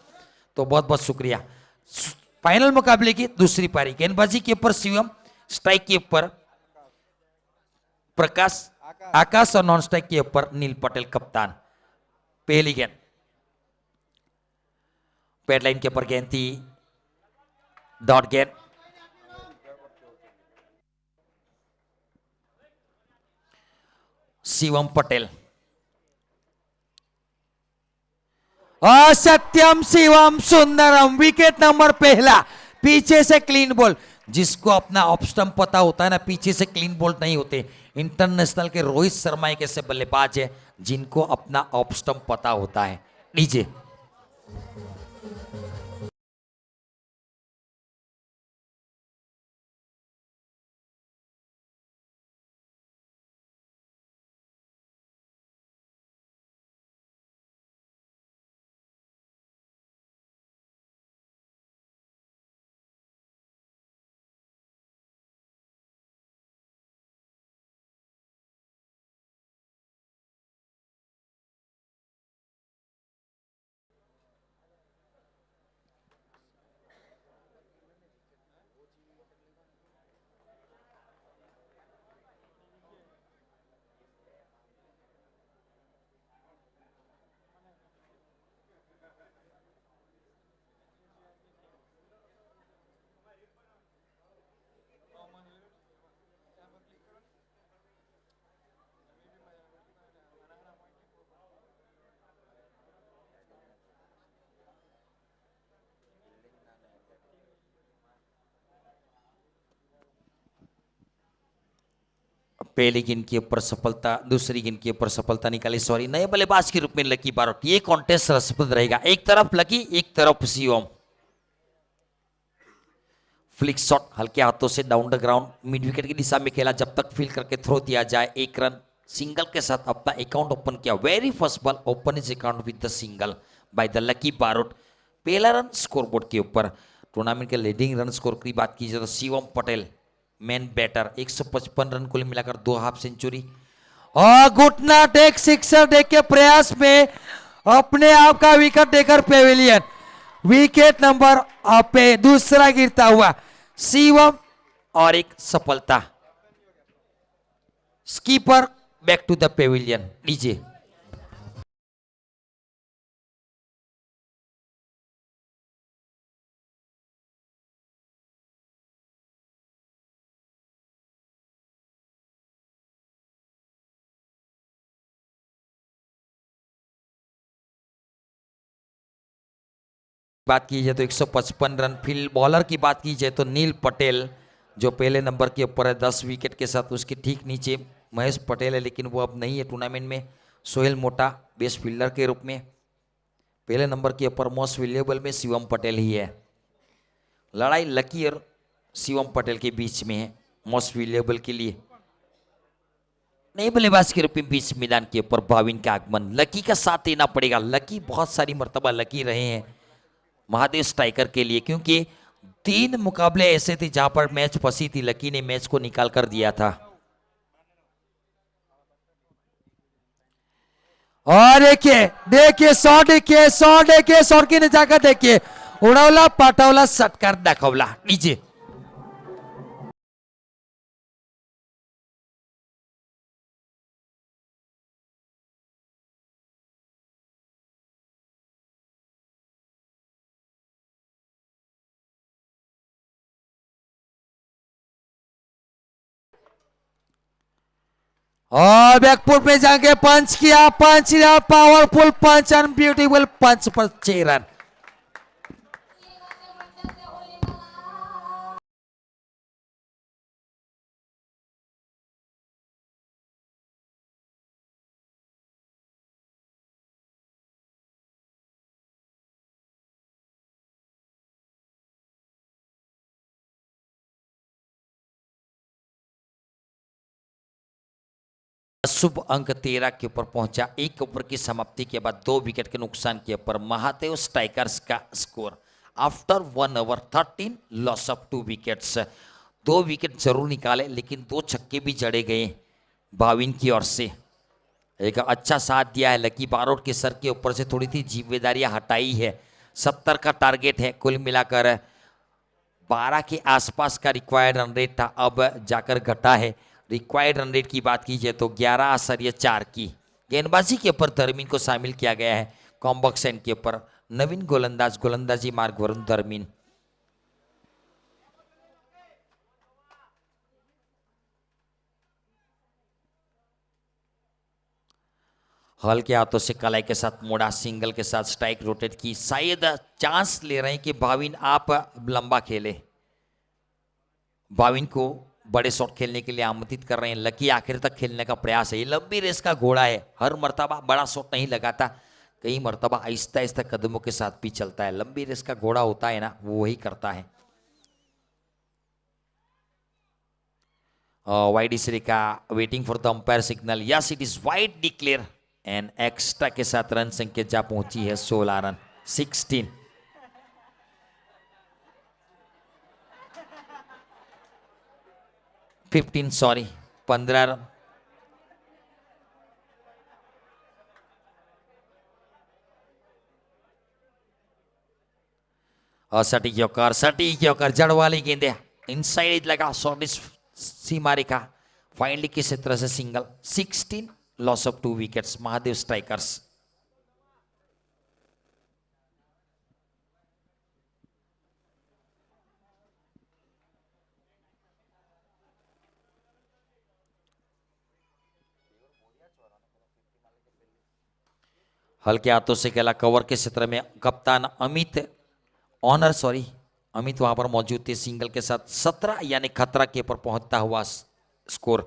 तो बहुत बहुत शुक्रिया। फाइनल मुकाबले की दूसरी पारी, गेंदबाजी के ऊपर शिवम, स्ट्राइक के ऊपर प्रकाश आकाश, और नॉन स्ट्राइक के ऊपर नील पटेल कप्तान। पहली गेंद पैड लाइन के ऊपर गेंद थी, डॉट गेंद, शिवम पटेल, असत्यम शिवम सुंदरम, विकेट नंबर पहला, पीछे से क्लीन बॉल। जिसको अपना ऑफ स्टंप पता होता है ना, पीछे से क्लीन बॉल नहीं होते। इंटरनेशनल के रोहित शर्मा एक ऐसे बल्लेबाज है जिनको अपना ऑफ स्टंप पता होता है। लीजिए। पहली गेंद के ऊपर सफलता, दूसरी गेंद के ऊपर सफलता निकाली, सॉरी, नए बल्लेबाज के रूप में लकी बारोट। ये कॉन्टेस्ट रसप्रद रहेगा, एक तरफ लकी, एक तरफ शिवम। फ्लिक शॉट हल्के हाथों से down the ground mid wicket की दिशा में खेला, जब तक फील करके थ्रो दिया जाए 1 रन। सिंगल के साथ अपना अकाउंट ओपन किया, very first ball open is account with the single by the lucky Barot. पहला रन स्कोरबोर्ड के ऊपर। टूर्नामेंट के लीडिंग रन स्कोर की बात की जाए तो Shivam Patel man batter, 155 run कुल मिलाकर 2 हाफ सेंचुरी। और घुटना टेक सिक्सर देख के प्रयास में अपने आप का विकेट देकर पेविलियन, विकेट नंबर पे दूसरा गिरता हुआ शिवम और एक सफलता। Skipper back to the pavilion, लीजिए। बात की जाए तो 155 रन। फील्ड बॉलर की बात की जाए तो नील पटेल जो पहले नंबर के ऊपर है 10 विकेट के साथ, उसके ठीक नीचे महेश पटेल है, लेकिन वो अब नहीं है टूर्नामेंट में। सोहेल मोटा बेस्ट फील्डर के रूप में। पहले नंबर के ऊपर मोस्ट वैल्यूएबल में शिवम पटेल ही है। लड़ाई लकी और शिवम पटेल के बीच में है मोस्ट वैल्यूएबल के लिए। नए बल्लेबाज के रूप में बीच मैदान के ऊपर भाविन का आगमन, लकी का साथ देना पड़ेगा। लकी बहुत सारी मर्तबा लकी रहे हैं महादेव स्ट्राइकर के लिए, क्योंकि 3 मुकाबले ऐसे थे जहां पर मैच फंसी थी, लकी ने मैच को निकाल कर दिया था। और देखिए शॉट की नजाकत देखिए, उड़ावला पाटावला सटकर दाखवला, नीचे। और बैकफुट में जाके पंच किया, पावरफुल पंच एंड ब्यूटीफुल पंच पर 6 रन। शुभ अंक 13 के ऊपर पहुंचा। 1 ओवर की समाप्ति के बाद 2 विकेट के नुकसान के ऊपर महादेव स्ट्राइकर्स का score after 1 over 13 loss of 2 wickets. 2 wicket जरूर निकाले, लेकिन 2 छक्के भी जड़े गए भाविन की ओर से। एक अच्छा साथ दिया है लकी बारोट के सर के ऊपर से थोड़ी सी जिम्मेदारियां हटाई है। 70 का टारगेट है, कुल मिलाकर 12 के आसपास का रिक्वायर्ड रन रेट था, अब जाकर घटा है। रिक्वायर्ड रन रेट की बात की जाए तो 11/4 की। गेंदबाजी के ऊपर धर्मीन को शामिल किया गया है, कॉम्बॉक्स एंड के ऊपर नवीन गोलंदाजी मार्ग वरुण धर्मीन। हल्के हाथों से कलाई के साथ मोड़ा, सिंगल के साथ स्ट्राइक रोटेट की। शायद चांस ले रहे हैं कि भाविन आप लंबा खेले, भाविन को बड़े शॉट खेलने के लिए आमंत्रित कर रहे हैं। लकी आखिर तक खेलने का प्रयास है, ये लंबी रेस का घोड़ा है, हर मर्तबा बड़ा शॉट नहीं लगाता, कई मर्तबा आहिस्ता आहिस्ता कदमों के साथ भी चलता है। लंबी रेस का घोड़ा होता है ना, वो वही करता है। वाइड इस रेखा, waiting for the umpire signal. Yes, it is wide declare and extra के साथ रन संख्या जा पहुंची है 16 रन, 16। Sorry 15 run. और सटीक योकर जड़ वाली गेंदे इनसाइड लगा, शॉट इस सीमा रेखा, फाइनली किसी तरह से single. 16 loss of 2 wickets Mahadev strikers. हल्के हाथों से खेला, कवर के क्षेत्र में कप्तान अमित अमित वहां पर मौजूद थे। सिंगल के साथ 17 यानी खतरा के ऊपर पहुंचता हुआ स्कोर।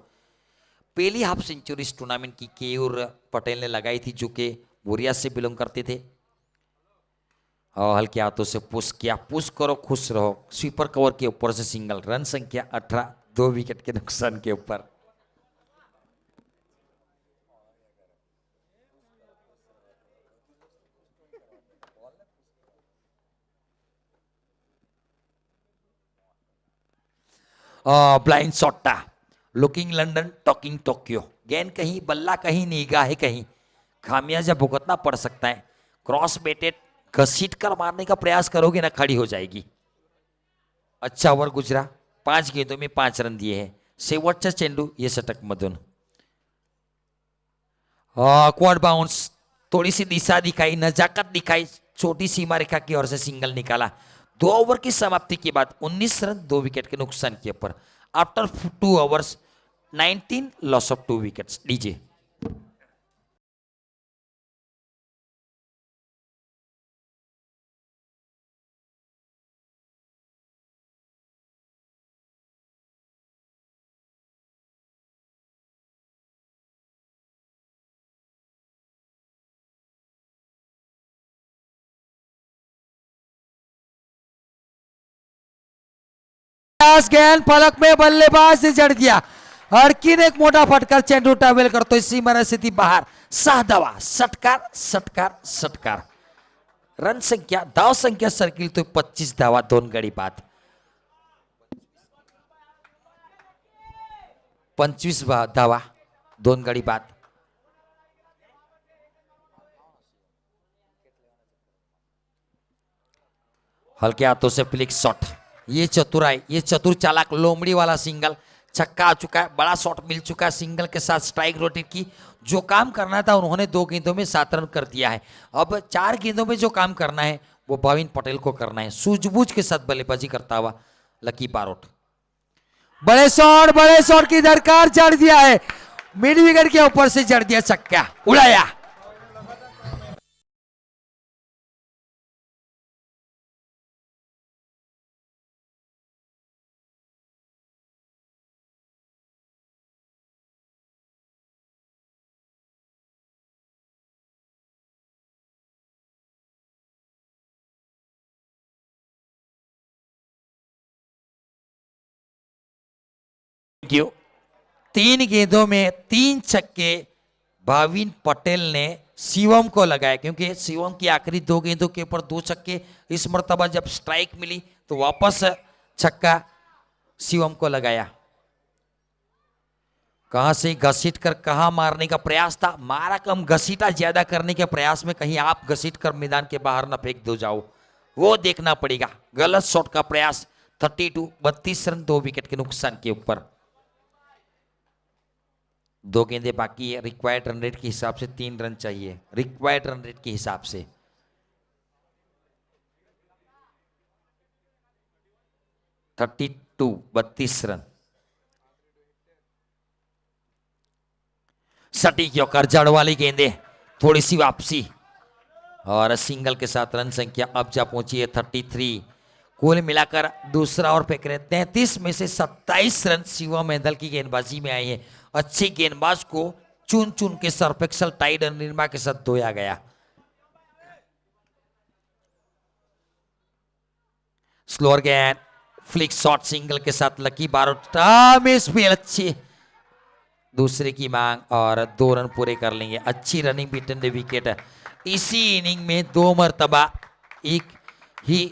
पहली हाफ सेंचुरी इस टूर्नामेंट की केयूर पटेल ने लगाई थी, जो कि बोरिया से बिलोंग करते थे। और हल्के हाथों से पुश किया, पुश करो खुश रहो, स्वीपर कवर के ऊपर से सिंगल। रन संख्या 18, 2 विकेट के नुकसान के ऊपर। ब्लाइंड सट्टा, लुकिंग लंदन टॉकिंग टोक्यो। गेंद कहीं, बल्ला कहीं, निगाह कहीं, खामियाजा भुगतना पड़ सकता है। क्रॉस बेटेड, घसीट कर मारने का प्रयास करोगे ना, खड़ी हो जाएगी। अच्छा ओव्हर गुजरा, 5 गेंदों में 5 रन दिए हैं। शेवटचा चेंडू, ये षटक मधून। क्वाड बाउंस, थोड़ी सी दिशा दिखाई, नजाकत दिखाई, छोटी सीमा रेखा की ओर से सिंगल निकाला। 2 ओवर की समाप्ति के बाद 19 रन 2 विकेट के नुकसान के ऊपर। After 2 overs 19 loss of 2 wickets. DJ गेंद पलक में बल्लेबाज ने जड़ दिया। हडकीन एक मोठा फटकार, चेंडू टावेल करतोय सीमा स्थिती बाहर। 6 धावा, षटकार षटकार षटकार। रन संख्या, धाव संख्या सरकील तो 25 धावा, 2 गडी बाद। 25 धावा, 2 गडी बाद। हल्के हाथों से फ्लिक शॉट, ये चतुराई, ये चतुर चालाक लोमड़ी वाला सिंगल। छक्का आ चुका है, बड़ा शॉट मिल चुका है। सिंगल के साथ स्ट्राइक रोटेट की, जो काम करना था उन्होंने 2 गेंदों में 7 रन कर दिया है। अब 4 गेंदों में जो काम करना है वो भाविन पटेल को करना है, सूझबूझ के साथ बल्लेबाजी करता हुआ लकी बारोट। बड़े शॉट की दरकार, जड़ दिया है मिड विकेट के ऊपर से, जड़ दिया छक्का, उड़ाया। क्यों 3 गेंदों में 3 छक्के भाविन पटेल ने शिवम को लगाया, क्योंकि शिवम की आखिरी 2 गेंदों के ऊपर 2 छक्के। इस मर्तबा जब स्ट्राइक मिली तो वापस छक्का शिवम को लगाया। कहां से घसीट कर कहां मारने का प्रयास था, मारा कम, घसीटा ज्यादा करने के प्रयास में कहीं आप घसीट कर मैदान के बाहर न फेंक दो जाओ, वो देखना पड़ेगा। गलत शॉट का प्रयास। 32, 32 रन 2 विकेट के नुकसान के ऊपर। 2 गेंदे बाकी है। रिक्वायर्ड रन रेट के हिसाब से 3 रन चाहिए, रिक्वायर्ड रन रेट के हिसाब से। Thirty 32 run. सटीक यॉर्कर, जड़ वाली गेंदे, थोड़ी सी वापसी और सिंगल के साथ रन संख्या अब जा पहुंची है 33। कुल मिलाकर दूसरा और फेंक रहे 33 में से 27 रन शिवम हैदल की गेंदबाजी में आए हैं। अच्छे गेंदबाज को चुन चुन के सर्फेक्सल टाइड निर्मा के साथ धोया गया। स्लोअर गेंद, फ्लिक शॉट, सिंगल के साथ लकी बारोट। मिस भी अच्छी, दूसरे की मांग और 2 रन पूरे कर लेंगे। अच्छी रनिंग बीटन दे विकेट। इसी इनिंग में 2 मरतबा एक ही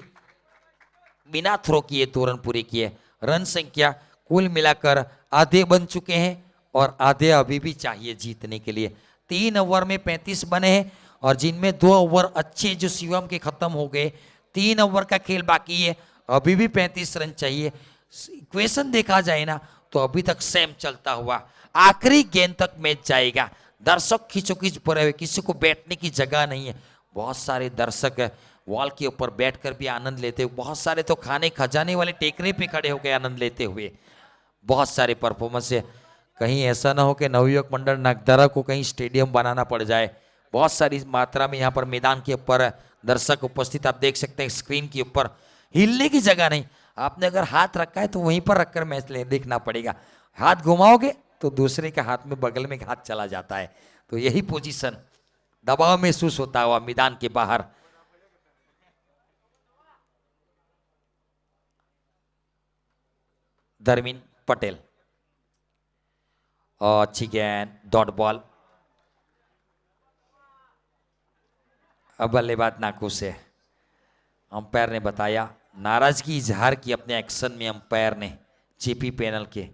बिना थ्रो किए 2 रन पूरे किए। रन संख्या कुल मिलाकर आधे बन चुके हैं और आधे अभी भी चाहिए जीतने के लिए। 3 ओवर में 35 बने हैं और जिनमें 2 ओवर अच्छे जो शिवम के खत्म हो गए। 3 ओवर का खेल बाकी है, अभी भी 35 रन चाहिए। इक्वेशन देखा जाए ना तो अभी तक सेम चलता हुआ आखिरी गेंद तक मैच जाएगा। दर्शक खींचोखींच पड़े हुए, किसी को बैठने की जगह नहीं है। बहुत सारे दर्शक वॉल के ऊपर बैठकर भी आनंद लेते हुए, बहुत सारे तो खाने खजाने वाले टेकरे पे खड़े होकर आनंद लेते हुए। बहुत सारे परफॉर्मेंस है। कहीं ऐसा ना हो कि नवयुवक मंडल नागदरा को कहीं स्टेडियम बनाना पड़ जाए। बहुत सारी मात्रा में यहाँ पर मैदान के ऊपर दर्शक उपस्थित, आप देख सकते हैं स्क्रीन के ऊपर। हिलने की जगह नहीं, आपने अगर हाथ रखा है तो वहीं पर रखकर मैच देखना पड़ेगा। हाथ घुमाओगे तो दूसरे के हाथ में बगल में हाथ चला जाता है। तो यही पोजीशन, दबाव महसूस होता हुआ मैदान के बाहर। धर्मिन पटेल और अच्छी गेंद, डॉट बॉल। अब बल्लेबाज नाखुश है। अंपायर ने बताया, नाराजगी इजहार की अपने एक्शन में अंपायर ने जेपी पैनल के।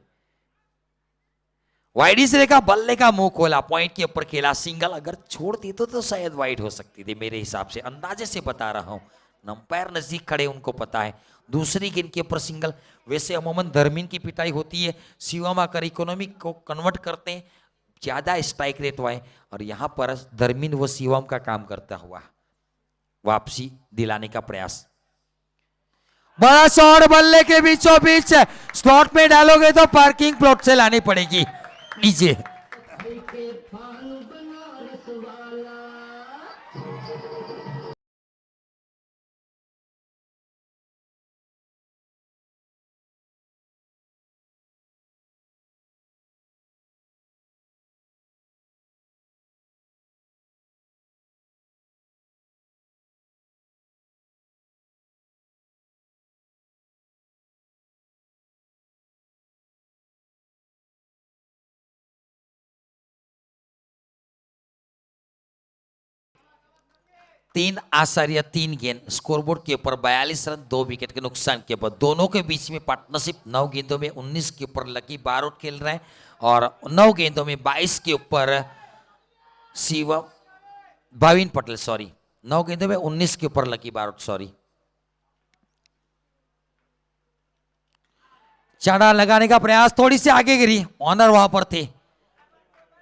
वाइडी से देखा, बल्ले का मुंह खोला, पॉइंट के ऊपर खेला, सिंगल अगर छोड़ देते तो शायद वाइड हो सकती थी मेरे हिसाब से, अंदाजे से बता रहा हूं। अंपायर नजदीक खड़े, उनको पता है। दूसरी गेंद के ऊपर सिंगल। वैसे अमूमन धर्मीन की पिटाई होती है, शिवम आकर इकोनॉमिक को कन्वर्ट करते हैं, ज्यादा स्ट्राइक रेट हुआ है। और यहां पर धर्मीन व शिवम का काम करता हुआ वापसी दिलाने का प्रयास। बड़ा शॉट बल्ले के बीचों बीच, स्लॉट में डालोगे तो पार्किंग प्लॉट से लानी पड़ेगी नीचे। तीन आचार्य, तीन गेंद, स्कोरबोर्ड के ऊपर 42 रन, 2 विकेट के नुकसान के ऊपर। दोनों के बीच में पार्टनरशिप। 9 गेंदों में 19 के ऊपर लकी बारोट खेल रहे हैं और 9 गेंदों में 22 के ऊपर शिवम, भाविन पटेल, सॉरी, 9 गेंदों में 19 के ऊपर लकी बारोट, सॉरी। चाड़ा लगाने का प्रयास, थोड़ी सी आगे गिरी, ऑनर वहां पर थे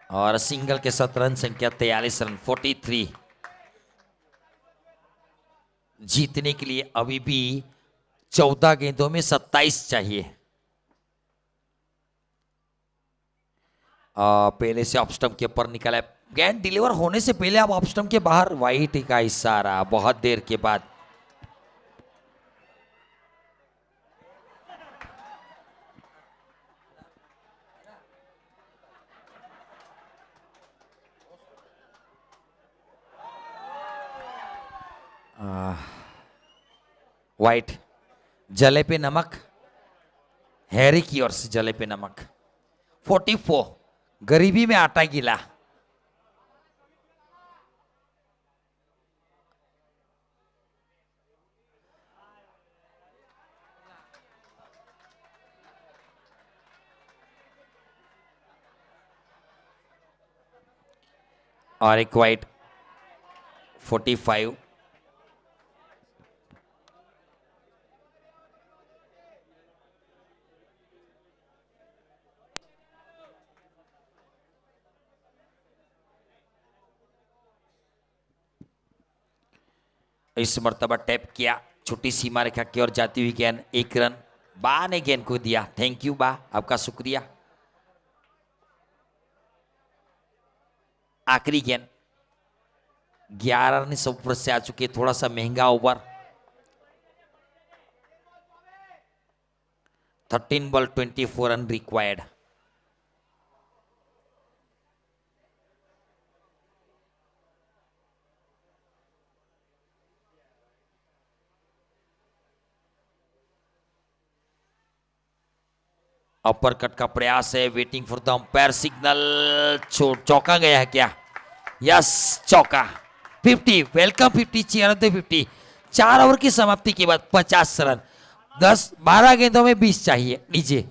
और सिंगल के साथ रन संख्या 43 रन, 43। जीतने के लिए अभी भी 14 गेंदों में 27 चाहिए। पहले से ऑफ स्टंप के ऊपर निकला है, गेंद डिलीवर होने से पहले आप ऑफ स्टंप के बाहर, वाइट का इशारा बहुत देर के बाद। वाइट, जले पे नमक, हैरी की ओर से जले पे नमक। 44, गरीबी में आटा गीला। और एक वाइट, 45। इस मर्तबा टैप किया, छोटी सीमा रेखा की ओर जाती हुई गेंद, 1 रन। बा ने गेंद को दिया, थैंक यू बा, आपका शुक्रिया। आखिरी गेंद, 11 रन सब ऊपर से आ चुके, थोड़ा सा महंगा over. 13 ball 24 run required. Upper cut का प्रयास है, waiting for the umpire signal. चौका गया है क्या? यस, चौका। 50, वेलकम 50, चेयर 50। 4 ओवर की समाप्ति के बाद 50 रन, 12 गेंदों में 20 चाहिए नीचे।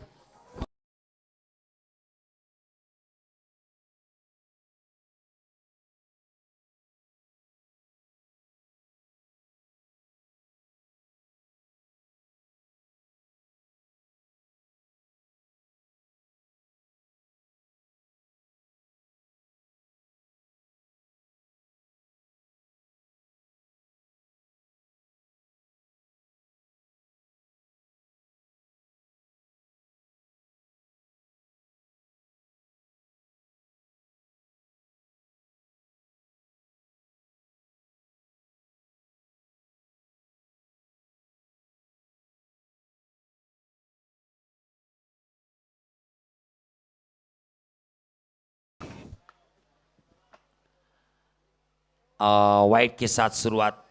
वाइट के साथ शुरुआत।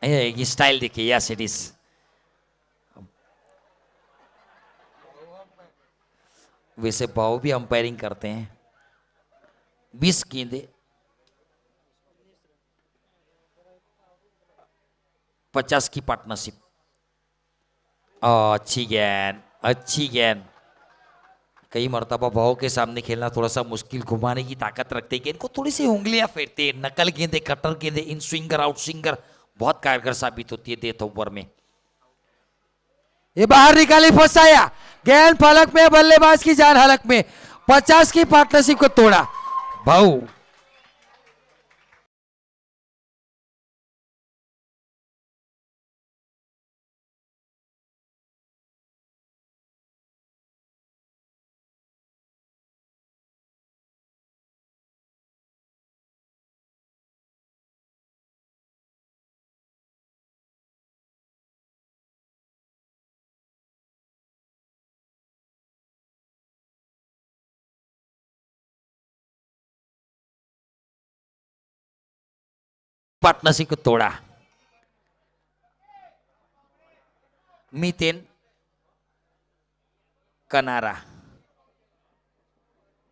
ये स्टाइल देखिए, यस इट इज। वैसे भाव भी अंपायरिंग करते हैं। 20 गेंदे, 50 की पार्टनरशिप। अच्छी गेंद, अच्छी गेंद। कई मर्तबा भाव के सामने खेलना थोड़ा सा मुश्किल, घुमाने की ताकत रखते हैं, गेंद को थोड़ी सी उंगलियां फेरते हैं। नकल गेंदे, कटर गेंदे, इन स्विंगर आउट स्विंगर बहुत कारगर साबित होती है डेथ ओवर में। ये बाहर निकाली, फंसाया, गेंद फलक में, बल्लेबाज की जान हलक में। 50 की पार्टनरशिप को तोड़ा भाऊ। पार्टनरशिप को तोड़ा। मितेन कनारा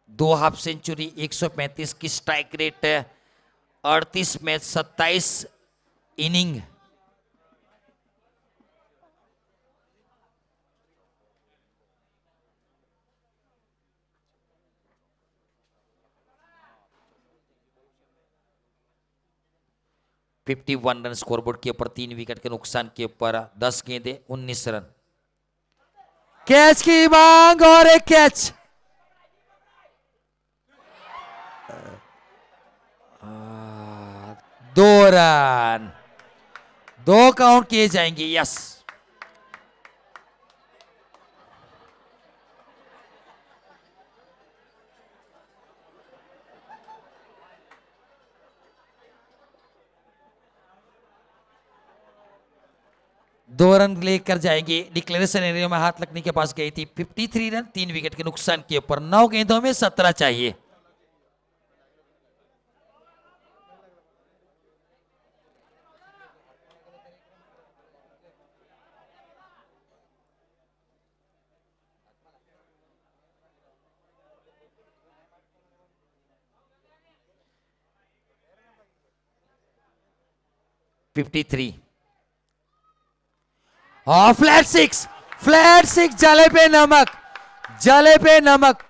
2 हाफ सेंचुरी, 135 की strike rate, 38 match, 27 inning. Fifty 51 run scoreboard के ऊपर, 3 विकेट के नुकसान के ऊपर, 10 गेंदे, 19 रन। कैच की मांग और एक कैच। 2 रन, 2 काउंट किए जाएंगे। यस, दो रन लेकर जाएंगे। डिक्लेरेशन एरिया में हाथ लगने के पास गई थी। 53 रन, 3 विकेट के नुकसान के ऊपर, 9 गेंदों में 17 चाहिए। फ्लैट सिक्स, फ्लैट सिक्स, जले पे नमक, जले पे नमक।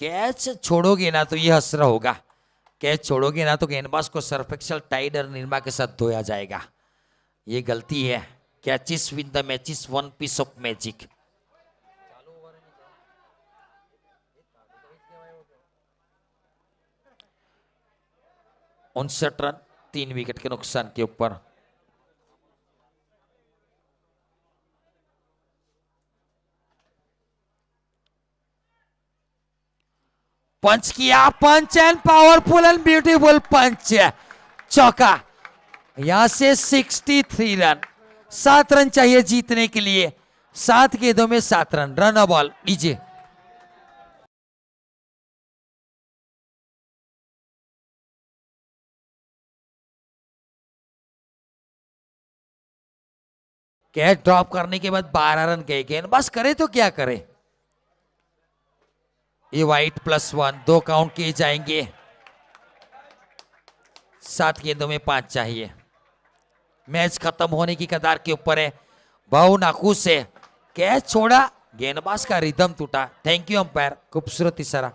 कैच छोड़ोगे ना तो ये हसरा होगा। कैच छोड़ोगे ना तो गेंदबाज को सर्फ एक्सेल टाइड और निरमा के साथ धोया जाएगा। ये गलती है। Catches win the matches, one piece of magic. उनसठ रन, 3 विकेट के नुकसान के ऊपर। पंच किया, punch and powerful and beautiful punch, चौका। यहां से 63 रन, 7 रन चाहिए जीतने के लिए। 7 गेंदों में 7 रन। रन अ बॉल लीजिए। कैच ड्रॉप करने के बाद 12 रन गए। गेंदबाज करे तो क्या करे। ये वाइट +1, 2 काउंट किए जाएंगे। 7 गेंदों में 5 चाहिए। मैच खत्म होने की कगार के ऊपर है। भाव नाखुश है। कैच छोड़ा, गेंदबाज का रिदम टूटा। थैंक यू अंपायर, खूबसूरत इशारा।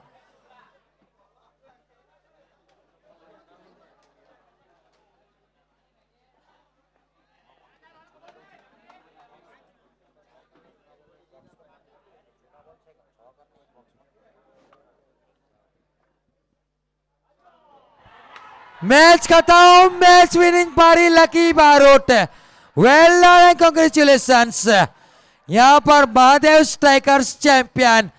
मैच खत्म। मैच विनिंग पारी lucky Barot. Well done and congratulations. यहाँ पर महादेव स्ट्राइकर्स चैंपियन